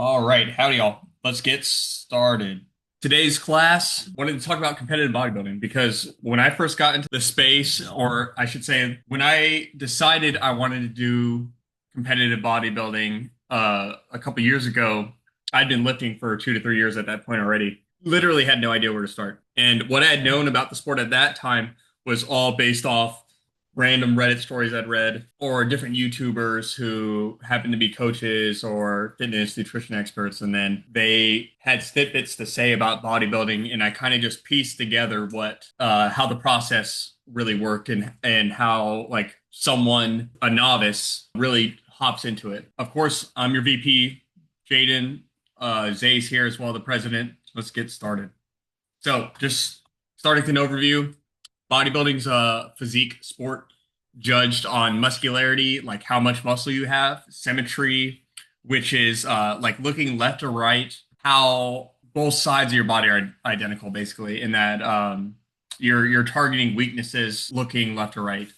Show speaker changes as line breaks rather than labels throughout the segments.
All right, howdy y'all. Let's get started. Today's class wanted to talk about competitive bodybuilding because when I first got into the space, or I should say, when I decided I wanted to do competitive bodybuilding a couple years ago, I'd been lifting for 2 to 3 years at that point already. Literally had no idea where to start. And what I had known about the sport at that time was all based off random Reddit stories I'd read or different YouTubers who happen to be coaches or fitness nutrition experts. And then they had snippets to say about bodybuilding. And I kind of just pieced together how the process really worked and how like someone, a novice, really hops into it. Of course, I'm your VP, Jaden. Zay's here as well, the president. Let's get started. So just starting with an overview. Bodybuilding's a physique sport judged on muscularity, like how much muscle you have, symmetry, which is like looking left or right, how both sides of your body are identical, basically, in that you're targeting weaknesses looking left or right.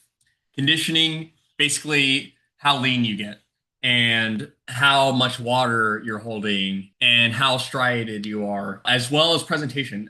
Conditioning, basically how lean you get and how much water you're holding and how striated you are, as well as presentation.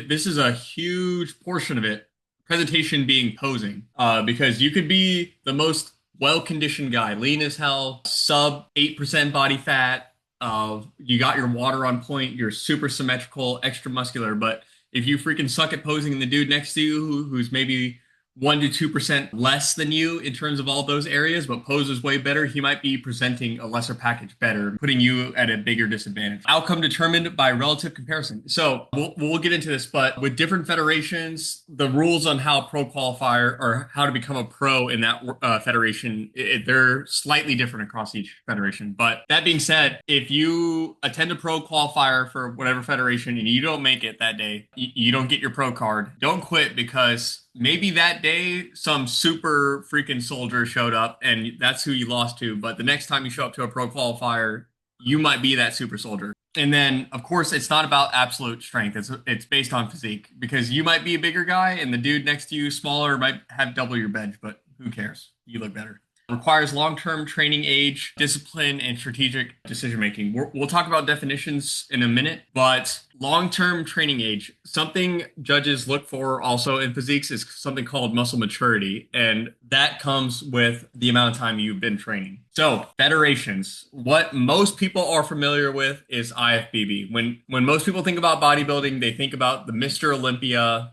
This is a huge portion of it, presentation being posing, because you could be the most well-conditioned guy, lean as hell, sub 8% body fat. You got your water on point, you're super symmetrical, extra muscular, but if you freaking suck at posing and the dude next to you who's maybe 1 to 2% less than you in terms of all those areas, but poses way better, he might be presenting a lesser package better, putting you at a bigger disadvantage. Outcome determined by relative comparison. So we'll get into this, but with different federations, the rules on how pro qualifier or how to become a pro in that federation, they're slightly different across each federation. But that being said, if you attend a pro qualifier for whatever federation and you don't make it that day, you don't get your pro card, don't quit because maybe that day some super freaking soldier showed up and that's who you lost to. But the next time you show up to a pro qualifier, you might be that super soldier. And then, of course, it's not about absolute strength. It's based on physique because you might be a bigger guy and the dude next to you, smaller, might have double your bench, but who cares? You look better. Requires long-term training age, discipline, and strategic decision making. We'll talk about definitions in a minute, but long-term training age, something judges look for also in physiques is something called muscle maturity, and that comes with the amount of time you've been training. So federations, what most people are familiar with is IFBB. When most people think about bodybuilding, they think about the Mr. Olympia,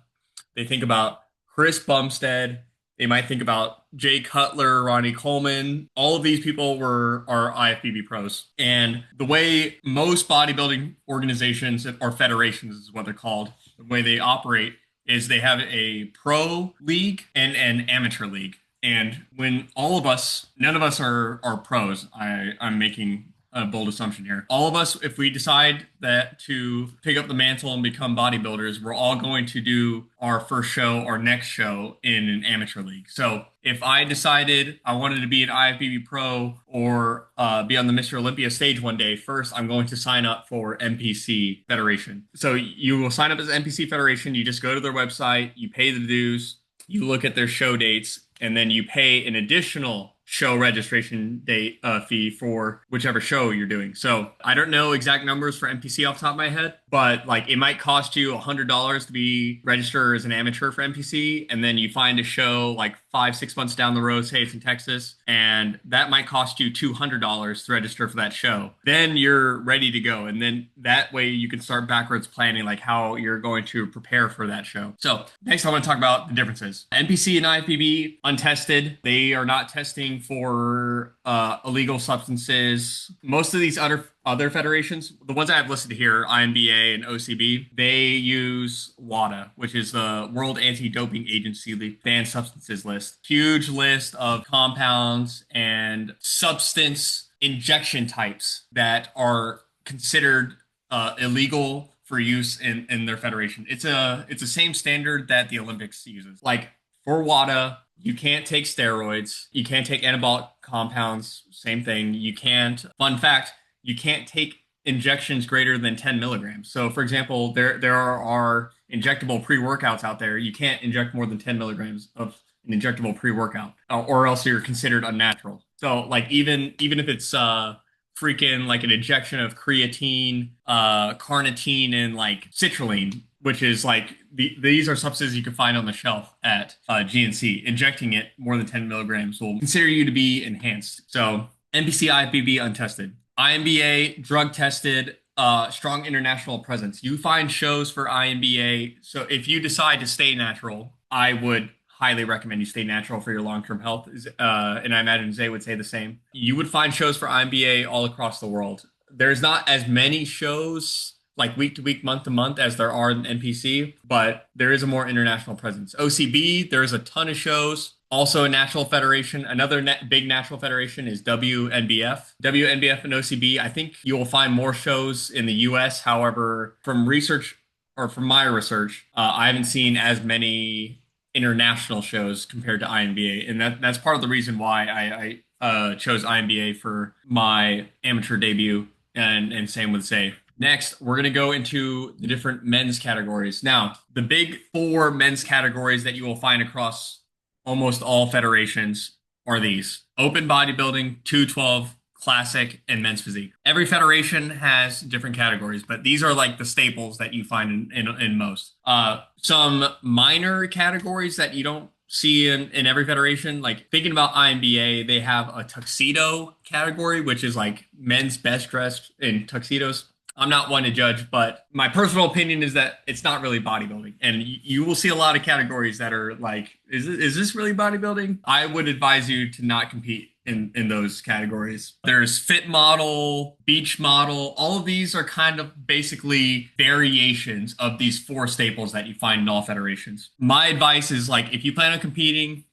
they think about Chris Bumstead. They might think about Jay Cutler, Ronnie Coleman. All of these people are IFBB pros. And the way most bodybuilding organizations or federations is what they're called, the way they operate is they have a pro league and an amateur league. And when all of us, none of us are pros. I'm making a bold assumption here. All of us, if we decide that to pick up the mantle and become bodybuilders, we're all going to do our first show, our next show in an amateur league. So if I decided I wanted to be an IFBB pro or be on the Mr. Olympia stage one day, first I'm going to sign up for NPC Federation. So you will sign up as NPC Federation. You just go to their website, you pay the dues, you look at their show dates, and then you pay an additional show registration date fee for whichever show you're doing. So I don't know exact numbers for NPC off the top of my head, but like it might cost you $100 to be registered as an amateur for NPC, and then you find a show like 5, 6 months down the road, say it's in Texas, and that might cost you $200 to register for that show. Then you're ready to go, and then that way you can start backwards planning like how you're going to prepare for that show. So next I want to talk about the differences. NPC and IFBB untested. They are not testing for illegal substances. Most of these other federations, the ones I have listed here, INBA and OCB, they use WADA, which is the World Anti-Doping Agency banned substances list. Huge list of compounds and substance injection types that are considered illegal for use in their federation. It's the same standard that the Olympics uses. Like for WADA, you can't take steroids. You can't take anabolic compounds. Same thing. You can't, fun fact, you can't take injections greater than 10 milligrams. So for example, there are injectable pre-workouts out there. You can't inject more than 10 milligrams of an injectable pre-workout or else you're considered unnatural. So like even if it's freaking like an injection of creatine, carnitine, and like citrulline, which is like these are substances you can find on the shelf at GNC. Injecting it more than 10 milligrams will consider you to be enhanced. So NPC IFBB untested, INBA drug tested, strong international presence. You find shows for INBA. So if you decide to stay natural, I would highly recommend you stay natural for your long-term health. And I imagine Zay would say the same. You would find shows for INBA all across the world. There's not as many shows like week to week, month to month as there are in NPC, but there is a more international presence. OCB, there's a ton of shows. Also, a national federation. Another big national federation is WNBF. WNBF and OCB, I think you will find more shows in the US. However, from research or from my research, I haven't seen as many international shows compared to INBA. And that's part of the reason why I chose INBA for my amateur debut, and same with Zay. Next, we're going to go into the different men's categories. Now, the big four men's categories that you will find across almost all federations are these: open bodybuilding, 212, classic, and men's physique. Every federation has different categories, but these are like the staples that you find in most. Some minor categories that you don't see in every federation, like thinking about INBA, they have a tuxedo category, which is like men's best dressed in tuxedos. I'm not one to judge, but my personal opinion is that it's not really bodybuilding. And you will see a lot of categories that are like, is this really bodybuilding? I would advise you to not compete in those categories. There's fit model, beach model. All of these are kind of basically variations of these four staples that you find in all federations. My advice is like, if you plan on competing,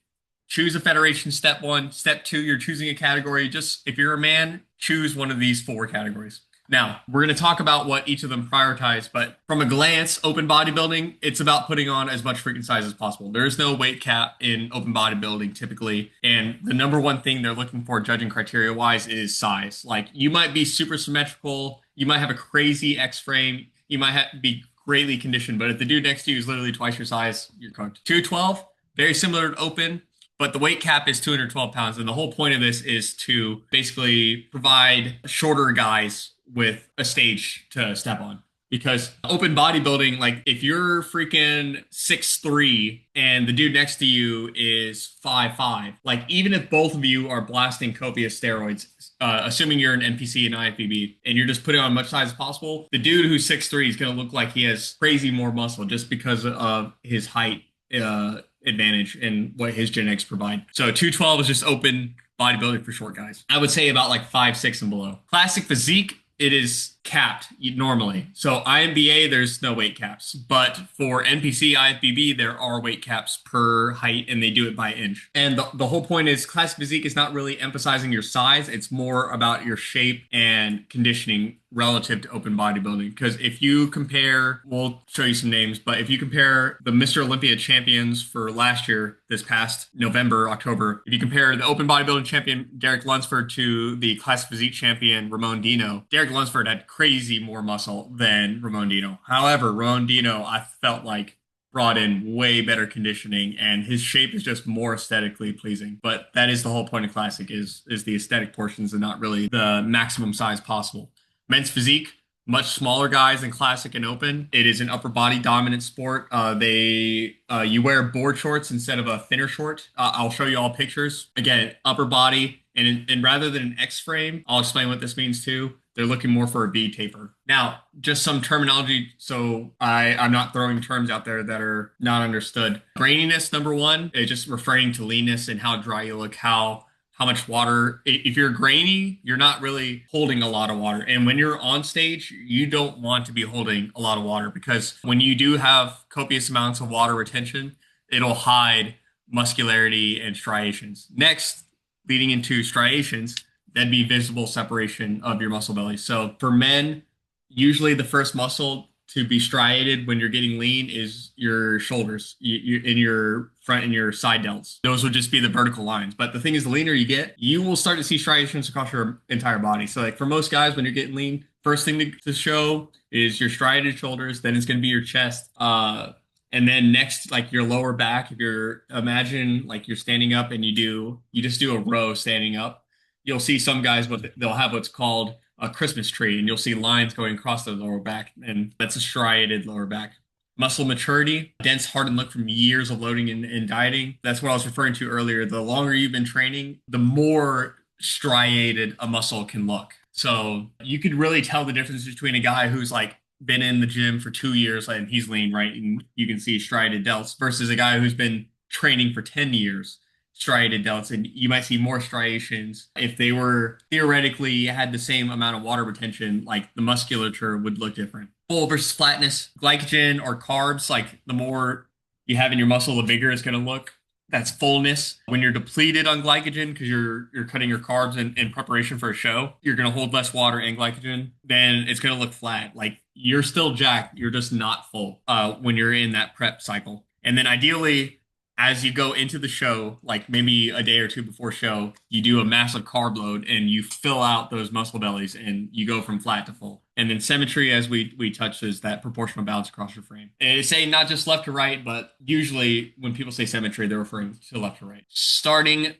choose a federation, step one. Step two, you're choosing a category. Just if you're a man, choose one of these four categories. Now, we're going to talk about what each of them prioritize, but from a glance, open bodybuilding, it's about putting on as much freaking size as possible. There is no weight cap in open bodybuilding typically, and the number one thing they're looking for judging criteria-wise is size. Like, you might be super symmetrical, you might have a crazy X-frame, you might be greatly conditioned, but if the dude next to you is literally twice your size, you're cooked. 212, very similar to open, but the weight cap is 212 pounds, and the whole point of this is to basically provide shorter guys with a stage to step on. Because open bodybuilding, like if you're freaking 6'3" and the dude next to you is 5'5", like even if both of you are blasting copious steroids, assuming you're an NPC and IFBB, and you're just putting on as much size as possible, the dude who's 6'3" is going to look like he has crazy more muscle just because of his height advantage and what his genetics provide. So 212 is just open bodybuilding for short guys. I would say about like 5'6" and below. Classic physique, it is capped normally. So INBA, there's no weight caps. But for NPC, IFBB, there are weight caps per height, and they do it by inch. And the whole point is classic physique is not really emphasizing your size. It's more about your shape and conditioning relative to open bodybuilding. Because if you compare, we'll show you some names, but if you compare the Mr. Olympia champions for last year, this past November, October, if you compare the open bodybuilding champion Derek Lunsford to the classic physique champion Ramon Dino, Derek Lunsford had crazy more muscle than Ramon Dino. However, Ramon Dino, I felt like brought in way better conditioning, and his shape is just more aesthetically pleasing. But that is the whole point of classic is the aesthetic portions and not really the maximum size possible. Men's physique, much smaller guys than classic and open. It is an upper body dominant sport. You wear board shorts instead of a thinner short. I'll show you all pictures. Again, upper body, and rather than an X frame, I'll explain what this means too. They're looking more for a V taper. Now, just some terminology, so I'm not throwing terms out there that are not understood. Graininess, number one, is just referring to leanness and how dry you look, how much water. If you're grainy, you're not really holding a lot of water. And when you're on stage, you don't want to be holding a lot of water, because when you do have copious amounts of water retention, it'll hide muscularity and striations. Next, leading into striations, that'd be visible separation of your muscle belly. So for men, usually the first muscle to be striated when you're getting lean is your shoulders, in your front and your side delts. Those would just be the vertical lines. But the thing is, the leaner you get, you will start to see striations across your entire body. So like for most guys, when you're getting lean, first thing to show is your striated shoulders. Then it's going to be your chest. And then next, like your lower back, if you're, imagine like you're standing up and you just do a row standing up. you'll see some guys, but they'll have what's called a Christmas tree, and you'll see lines going across their lower back, and that's a striated lower back. Muscle maturity, dense, hardened look from years of loading and dieting. That's what I was referring to earlier. The longer you've been training, the more striated a muscle can look. So you could really tell the difference between a guy who's like been in the gym for 2 years and he's lean, right? And you can see striated delts versus a guy who's been training for 10 years, striated delts. And you might see more striations. If they were theoretically had the same amount of water retention, like the musculature would look different. Full versus flatness, glycogen or carbs, like the more you have in your muscle, the bigger it's going to look. That's fullness. When you're depleted on glycogen because you're cutting your carbs in preparation for a show, you're going to hold less water and glycogen. Then it's going to look flat. Like you're still jacked, you're just not full when you're in that prep cycle. And then ideally, as you go into the show, like maybe a day or two before show, you do a massive carb load and you fill out those muscle bellies and you go from flat to full. And then symmetry, as we touched, is that proportional balance across your frame. And it's saying not just left to right, but usually when people say symmetry, they're referring to left to right. Starting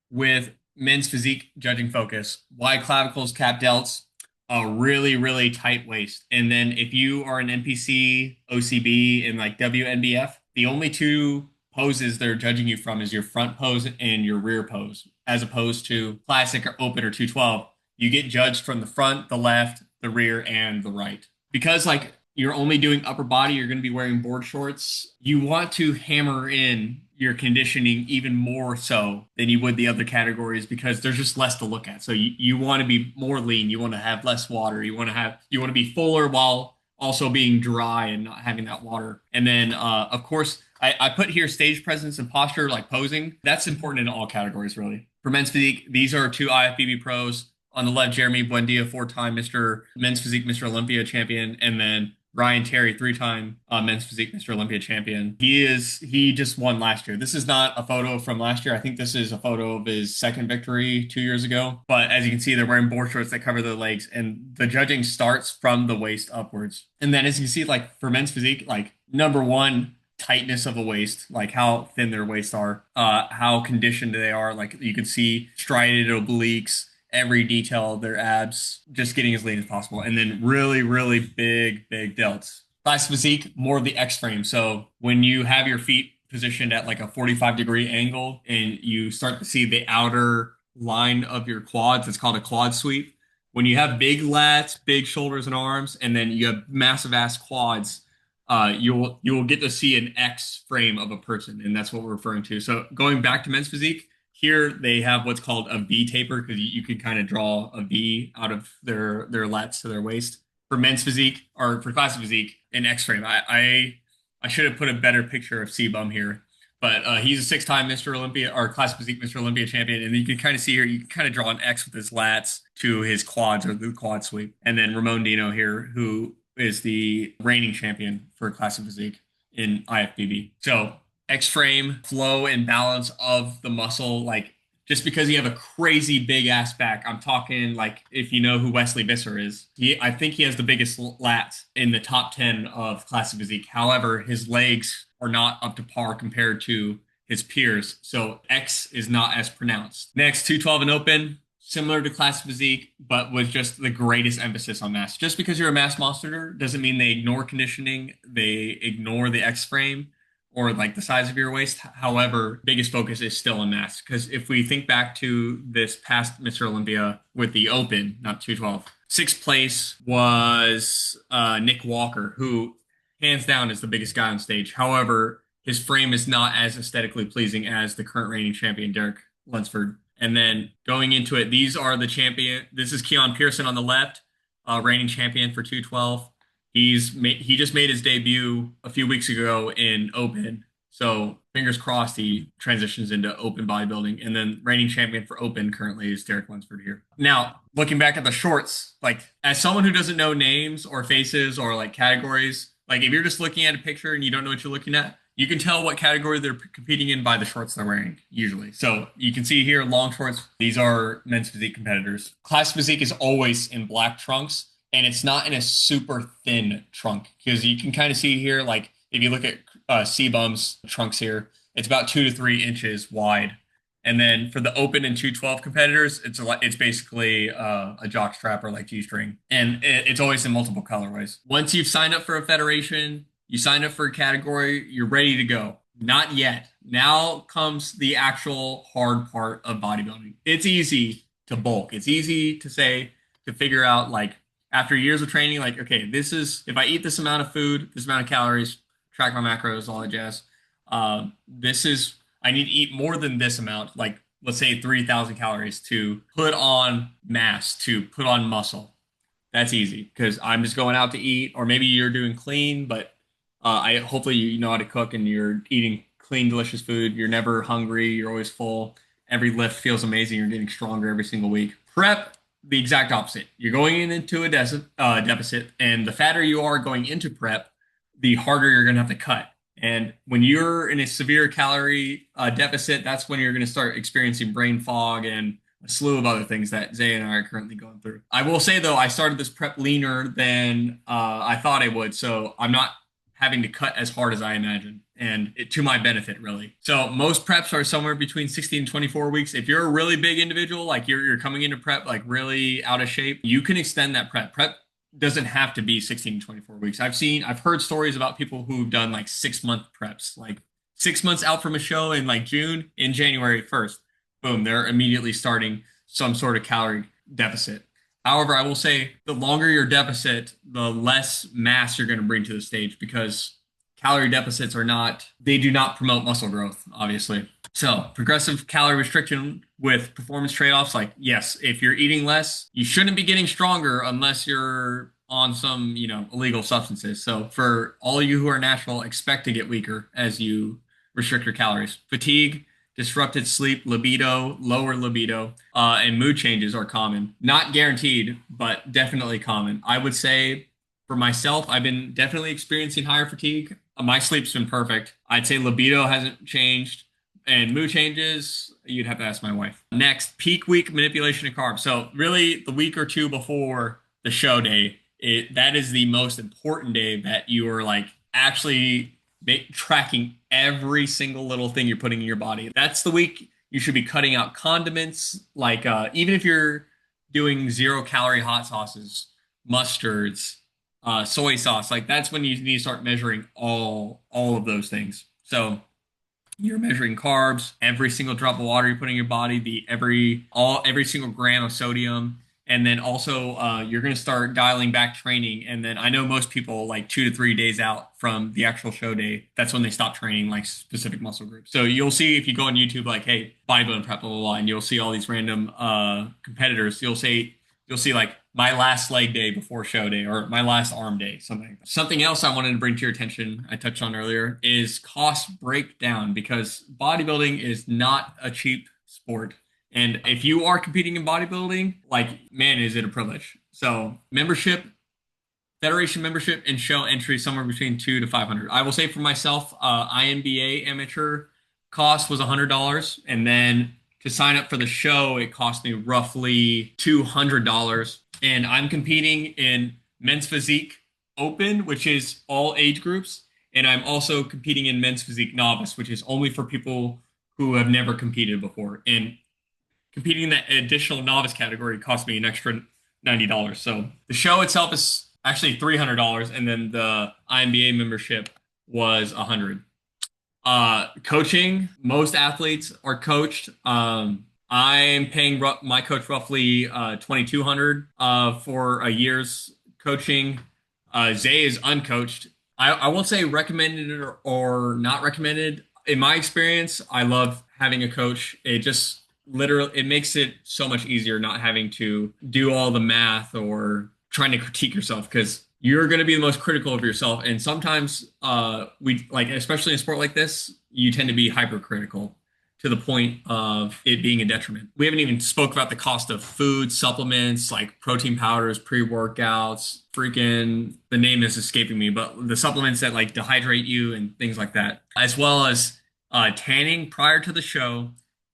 with men's physique judging focus, wide clavicles, cap delts, a really, really tight waist. And then if you are an NPC, OCB, and like WNBF, the only two poses they're judging you from is your front pose and your rear pose, as opposed to classic or open or 212. You get judged from the front, the left, the rear, and the right. Because like you're only doing upper body, you're going to be wearing board shorts. You want to hammer in your conditioning even more so than you would the other categories because there's just less to look at. So you want to be more lean. You want to have less water. You want to be fuller while also being dry and not having that water. And then of course I put here stage presence and posture, like posing. That's important in all categories, really. For men's physique, these are two IFBB pros. On the left, Jeremy Buendia, four-time Mr. Men's Physique Mr. Olympia champion, and then Ryan Terry, three-time Men's Physique Mr. Olympia champion. He just won last year. This is not a photo from last year. I think this is a photo of his second victory 2 years ago. But as you can see, they're wearing board shorts that cover their legs, and the judging starts from the waist upwards. And then as you can see, like for men's physique, like number one, tightness of the waist, like how thin their waists are, how conditioned they are. Like you can see striated obliques, every detail of their abs, just getting as lean as possible. And then really, really big delts. Classic physique, more of the X frame. So when you have your feet positioned at like a 45-degree angle and you start to see the outer line of your quads, it's called a quad sweep. When you have big lats, big shoulders and arms, and then you have massive ass quads, you'll get to see an X frame of a person, and that's what we're referring to. So going back to men's physique, here they have what's called a V taper because you can kind of draw a V out of their lats to their waist. For men's physique or for classic physique, an X frame. I should have put a better picture of C-Bum here, but he's a six-time Mr. Olympia or classic physique Mr. Olympia champion, and you can kind of see here, you can kind of draw an X with his lats to his quads or the quad sweep. And then Ramon Dino here, who is the reigning champion for classic physique in IFBB. So X-frame, flow and balance of the muscle, like just because you have a crazy big ass back, I'm talking like if you know who Wesley Visser is, I think he has the biggest lats in the top 10 of classic physique. However, his legs are not up to par compared to his peers. So X is not as pronounced. Next, 212 and open, similar to classic physique, but with just the greatest emphasis on mass. Just because you're a mass monster doesn't mean they ignore conditioning, they ignore the X frame or like the size of your waist. However, biggest focus is still on mass. Because if we think back to this past Mr. Olympia with the open, not 212, sixth place was Nick Walker, who hands down is the biggest guy on stage. However, his frame is not as aesthetically pleasing as the current reigning champion, Derek Lunsford. And then going into it, these are the champion. This is Keon Pearson on the left, reigning champion for 212. He just made his debut a few weeks ago in open. So fingers crossed he transitions into open bodybuilding. And then reigning champion for open currently is Derek Lunsford here. Now, looking back at the shorts, like as someone who doesn't know names or faces or like categories, like if you're just looking at a picture and you don't know what you're looking at, you can tell what category they're competing in by the shorts they're wearing, usually. So you can see here, long shorts. These are men's physique competitors. Class physique is always in black trunks, and it's not in a super thin trunk because you can kind of see here, like if you look at C-Bum's trunks here, it's about 2 to 3 inches wide. And then for the open and 212 competitors, it's basically a jock strap or like G-string, and it's always in multiple colorways. Once you've signed up for a federation, you signed up for a category, you're ready to go. Not yet. Now comes the actual hard part of bodybuilding. It's easy to bulk. It's easy to say to figure out like after years of training, like okay, this is if I eat this amount of food, this amount of calories, track my macros, all that jazz. This is I need to eat more than this amount, like let's say 3,000 calories to put on mass, to put on muscle. That's easy because I'm just going out to eat, or maybe you're doing clean, but I hopefully you know how to cook and you're eating clean, delicious food. You're never hungry. You're always full. Every lift feels amazing. You're getting stronger every single week. Prep, the exact opposite. You're going into a deficit, and the fatter you are going into prep, the harder you're going to have to cut. And when you're in a severe calorie deficit, that's when you're going to start experiencing brain fog and a slew of other things that Zay and I are currently going through. I will say though, I started this prep leaner than I thought I would, so I'm not having to cut as hard as I imagined, and to my benefit, really. So most preps are somewhere between 16 and 24 weeks. If you're a really big individual, like you're coming into prep like really out of shape, you can extend that prep. Prep doesn't have to be 16 to 24 weeks. I've heard stories about people who've done like 6 month preps, like 6 months out from a show in like June, in January 1st, boom, they're immediately starting some sort of calorie deficit. However, I will say the longer your deficit, the less mass you're going to bring to the stage because calorie deficits they do not promote muscle growth, obviously. So, progressive calorie restriction with performance trade-offs, like, yes, if you're eating less, you shouldn't be getting stronger unless you're on some, illegal substances. So, for all you who are natural, expect to get weaker as you restrict your calories. Fatigue, disrupted sleep, libido, lower libido, and mood changes are common. Not guaranteed, but definitely common. I would say for myself, I've been definitely experiencing higher fatigue. My sleep's been perfect. I'd say libido hasn't changed. And mood changes, you'd have to ask my wife. Next, peak week manipulation of carbs. So really, the week or two before the show day, that is the most important day that you are like actually tracking every single little thing you're putting in your body. That's the week you should be cutting out condiments. Like even if you're doing 0 calorie hot sauces, mustards, soy sauce, like that's when you need to start measuring all of those things. So you're measuring carbs, every single drop of water you put in your body, every single gram of sodium, and then also you're going to start dialing back training. And then I know most people like 2 to 3 days out from the actual show day, that's when they stop training like specific muscle groups. So you'll see if you go on YouTube like, hey, bodybuilding prep, blah blah blah, and you'll see all these random competitors. You'll see like my last leg day before show day or my last arm day, something like that. Something else I wanted to bring to your attention, I touched on earlier, is cost breakdown because bodybuilding is not a cheap sport. And if you are competing in bodybuilding, like, man, is it a privilege. So membership, federation membership, and show entry somewhere between 2 to 500. I will say for myself, INBA amateur cost was $100, and then to sign up for the show, it cost me roughly $200. And I'm competing in men's physique open, which is all age groups. And I'm also competing in men's physique novice, which is only for people who have never competed before. And competing in that additional novice category cost me an extra $90. So the show itself is actually $300. And then the INBA membership was $100. Coaching, most athletes are coached. I'm paying my coach roughly $2,200 for a year's coaching. Zay is uncoached. I won't say recommended or not recommended. In my experience, I love having a coach. It just literally it makes it so much easier not having to do all the math or trying to critique yourself because you're going to be the most critical of yourself. And sometimes we like, especially in a sport like this, you tend to be hypercritical to the point of it being a detriment. We haven't even spoke about the cost of food, supplements, like protein powders, pre-workouts, freaking, the name is escaping me, but the supplements that like dehydrate you and things like that, as well as tanning prior to the show.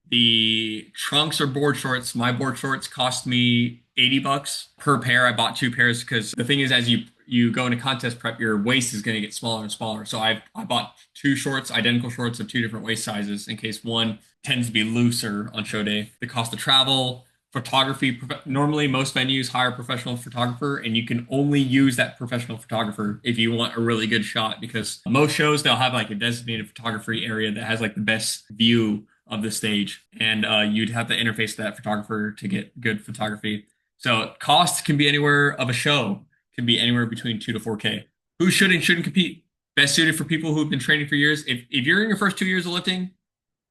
The trunks or board shorts, my board shorts cost me $80 per pair. I bought 2 pairs because the thing is, as you you go into contest prep, your waist is going to get smaller and smaller. So I bought two shorts, identical shorts of two different waist sizes in case one tends to be looser on show day. The cost of travel, photography. Normally, most venues hire a professional photographer, and you can only use that professional photographer if you want a really good shot. Because most shows they'll have like a designated photography area that has like the best view of the stage, and you'd have to interface to that photographer to get good photography. So cost can be anywhere of a show can be anywhere between 2 to 4K. Who should and shouldn't compete? Best suited for people who've been training for years. If you're in your first 2 years of lifting,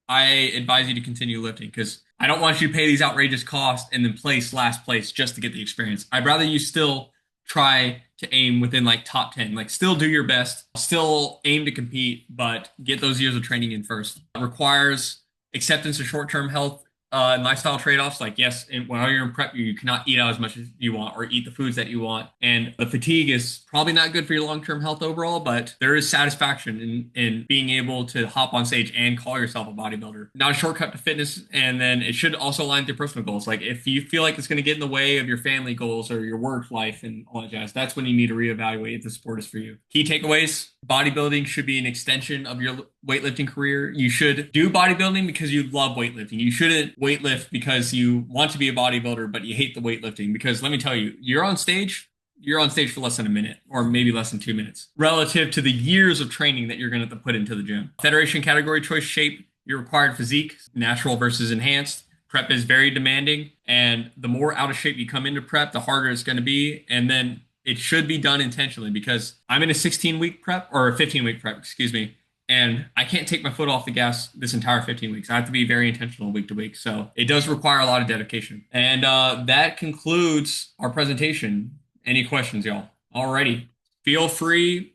I advise you to continue lifting because I don't want you to pay these outrageous costs and then place last place just to get the experience. I'd rather you still try to aim within like top 10, like still do your best, still aim to compete, but get those years of training in first. It requires acceptance of short-term health and lifestyle trade-offs. Like, yes, while you're in prep, you cannot eat out as much as you want or eat the foods that you want. And the fatigue is probably not good for your long-term health overall, but there is satisfaction in being able to hop on stage and call yourself a bodybuilder. Not a shortcut to fitness, and then it should also align with your personal goals. Like, if you feel like it's going to get in the way of your family goals or your work life and all that jazz, that's when you need to reevaluate if the sport is for you. Key takeaways: bodybuilding should be an extension of your weightlifting career. You should do bodybuilding because you love weightlifting. You shouldn't weightlift because you want to be a bodybuilder, but you hate the weightlifting. Because let me tell you, you're on stage for less than a minute or maybe less than 2 minutes relative to the years of training that you're going to have to put into the gym. Federation category choice shape, your required physique, natural versus enhanced. Prep is very demanding, and the more out of shape you come into prep, the harder it's going to be. And then it should be done intentionally because I'm in a 16-week prep or a 15-week prep, excuse me. And I can't take my foot off the gas this entire 15 weeks. I have to be very intentional week to week. So it does require a lot of dedication. And that concludes our presentation. Any questions, y'all? Alrighty. Feel free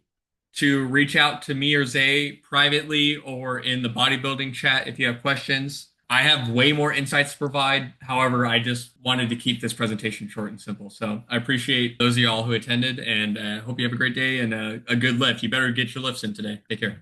to reach out to me or Zay privately or in the bodybuilding chat if you have questions. I have way more insights to provide. However, I just wanted to keep this presentation short and simple. So I appreciate those of y'all who attended, and hope you have a great day and a good lift. You better get your lifts in today. Take care.